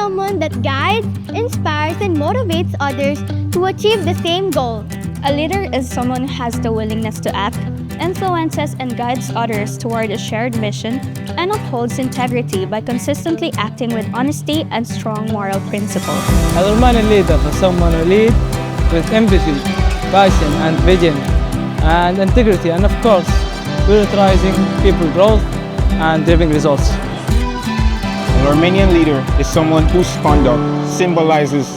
someone that guides, inspires, and motivates others to achieve the same goal. A leader is someone who has the willingness to act, influences and guides others toward a shared mission, and upholds integrity by consistently acting with honesty and strong moral principles. A Lormanian leader is someone who leads with empathy, passion and vision, and integrity, and of course, prioritizing people growth and driving results. A Lormanian leader is someone whose conduct symbolizes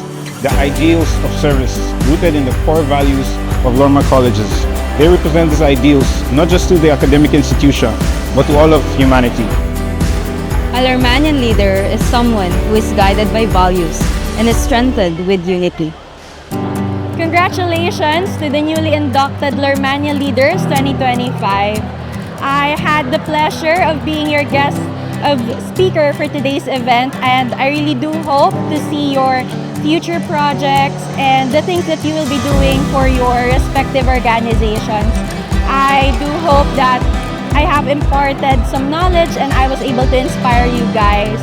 the ideals of service rooted in the core values of Lorma colleges. They represent these ideals not just to the academic institution, but to all of humanity. A Lormanian leader is someone who is guided by values and is strengthened with unity. Congratulations to the newly inducted Lormanian Leaders 2025. I had the pleasure of being your guest speaker for today's event, and I really do hope to see your future projects and the things that you will be doing for your respective organizations. I do hope that I have imparted some knowledge and I was able to inspire you guys.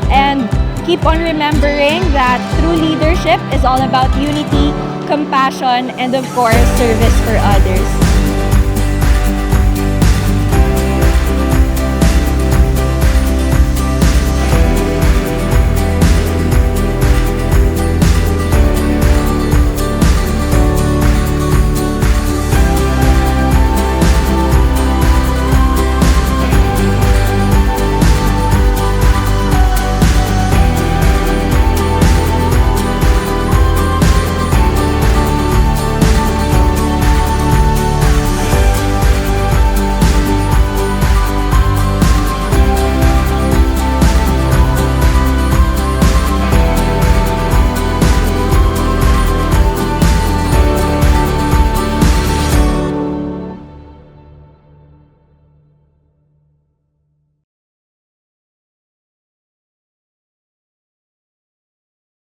And keep on remembering that true leadership is all about unity, compassion, and of course, service for others.